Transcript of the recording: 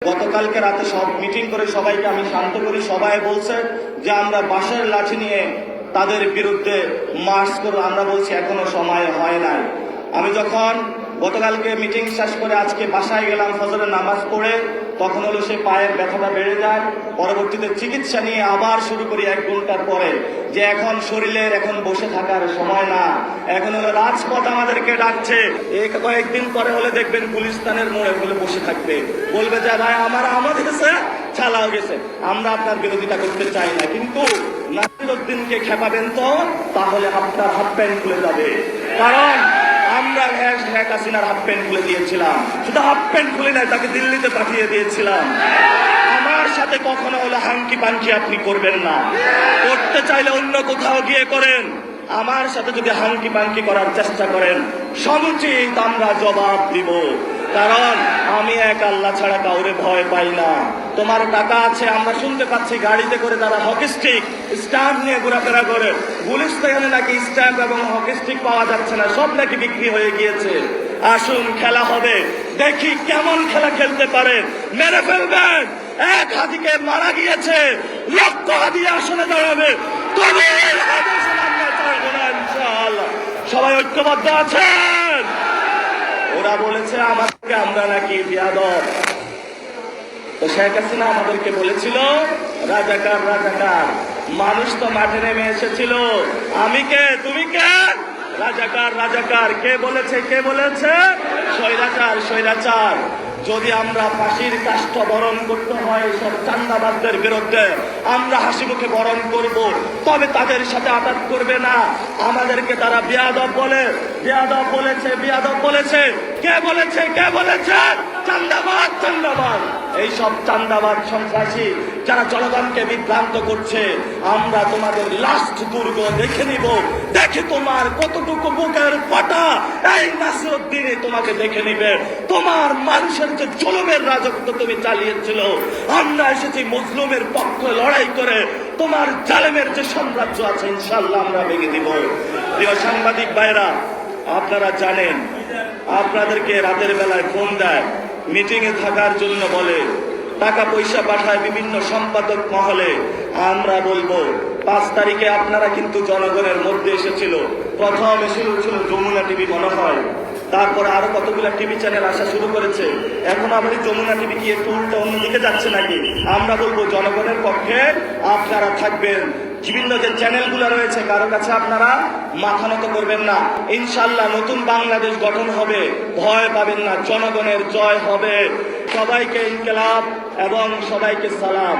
গতকালকে রাতে সব মিটিং করে সবাইকে আমি শান্ত করি। সবাই বলছে যে আমরা বাঁশের লাঠি নিয়ে তাদের বিরুদ্ধে মার্চ করব। আমরা বলছি এখনো সময় হয় নাই। আমি যখন গতকালকে মিটিং শেষ করে আজকে বাসায় গেলাম ফজরের নামাজ পড়ে, তখন হলো সে পায়ের ব্যথাটা বেড়ে যায়। পরবর্তীতে চিকিৎসা নিয়ে আবার শুরু করি 1 ঘন্টার পরে, যে এখন শরীরের এখন বসে থাকার সময় না, এখন হলো রাজপথ আমাদেরকে ডাকছে। এই কয়েকদিন পরে হলে দেখবেন গুলিস্তানের মোড়ে হলে বসে থাকবে, বলবে যে ভাই আমাদের গেছে, চালাও গেছে। আমরা আপনার বিরোধিতা করতে চাই না, কিন্তু নাসিরউদ্দিনকে খেপাবেন তো তাহলে আপনার হাফ প্যান্ট খুলে যাবে। কারণ আমরা শেখ হাসিনার হাফ প্যান্ট খুলে দিয়েছিলাম, শুধু হাফ প্যান্ট খুলে নাই, তাকে দিল্লিতে পাঠিয়ে দিয়েছিলাম। আমার সাথে কখনো হলো হাঙ্কি পাঙ্কি আপনি করবেন না। করতে চাইলে অন্য কোথাও গিয়ে করেন। আমার সাথে যদি হাঙ্কি পাঙ্কি করার চেষ্টা করেন, সমুচিত আমরা জবাব দিব। কারণ আমি এক আল্লাহ ছাড়া কাউরে ভয় পাই না। তোমার টাকা আছে, আমরা শুনতে পাচ্ছি গাড়িতে করে তারা হকি স্টিক স্ট্যাম্প নিয়ে ঘোরাফেরা করে। গুলিস্তানে নাকি স্ট্যাম্প এবং হকি স্টিক পাওয়া যাচ্ছে না, সব নাকি বিক্রি হয়ে গিয়েছে। আসুন খেলা হবে, দেখি কেমন খেলা খেলতে পারে। মেরে ফেলবেন, এক হাতিকে মারা গিয়েছে, লক্ষ হাতি আসনে দাঁড়াবে। সবাই ঐক্যবদ্ধ আছেন? ওরা বলেছে আমাদেরকে আমরা নাকি বিয়াদব। তো শেখ হাসিনা আমাদেরকে বলেছিল রাজাকার রাজাকার। মানুষ তো মাঠে নেমে এসেছিল। আমি কে, তুমি কে? রাজাকার রাজাকার। কে বলেছে? কে বলেছে? স্বৈরাচার স্বৈরাচার। যদি আমরা ফাঁসির কাষ্ঠ বরণ করতে হয় সব চান্দাবাজদের বিরুদ্ধে, আমরা হাসি মুখে বরণ করব, তবে তাদের সাথে আঘাত করবে না। আমাদেরকে তারা বিয়াদব বলে, বিয়াদব বলেছে, বিয়াদব বলেছে। কে বলেছে? কে বলেছে? চান্দাবাজ চান্দাবাজ। এইসব চান্দাবাজ সন্ত্রাসী যারা জনগণকে বিভ্রান্ত করছে, আমরা তোমাদের লাস্ট দুর্গ দেখে নিব। দেখে তোমার কতটুকু বুকের পাটা এই নাসিরউদ্দিনে তোমাকে দেখে নিবে। তোমার মানুষের যে জুলুমের রাজত্ব তুমি চালিয়েছিল, আমরা এসেছি মজলুমের পক্ষে লড়াই করে। তোমার জালেমের যে সাম্রাজ্য আছে ইনশাআল্লাহ আমরা ভেঙে দিব। প্রিয় সাংবাদিক ভাইরা, আপনারা জানেন আপনাদেরকে রাতের বেলায় ফোন দেয়, মিটিং এ থাকার জন্য বলে, টাকা পয়সা পাঠায় বিভিন্ন সম্পাদক মহলে। আমরা বলবো 5 তারিখে আপনারা কিন্তু জনগণের মধ্যে এসেছিল। প্রথম এসেছিল যমুনা টিভি মনে হয়, তারপরে আরো কতগুলো টিভি চ্যানেল আসা শুরু করেছে। এখন আবার যমুনা টিভি কি একটু উল্টা অন্যদিকে যাচ্ছে নাকি? আমরা বলবো জনগণের পক্ষে আপনারা থাকবেন। বিভিন্ন যে চ্যানেলগুলো রয়েছে কারো কাছে আপনারা মাথা নত করবেন না। ইনশাআল্লাহ নতুন বাংলাদেশ গঠন হবে, ভয় পাবেন না, জনগণের জয় হবে। সবাইকে ইনকিলাব এবং সবাইকে সালাম।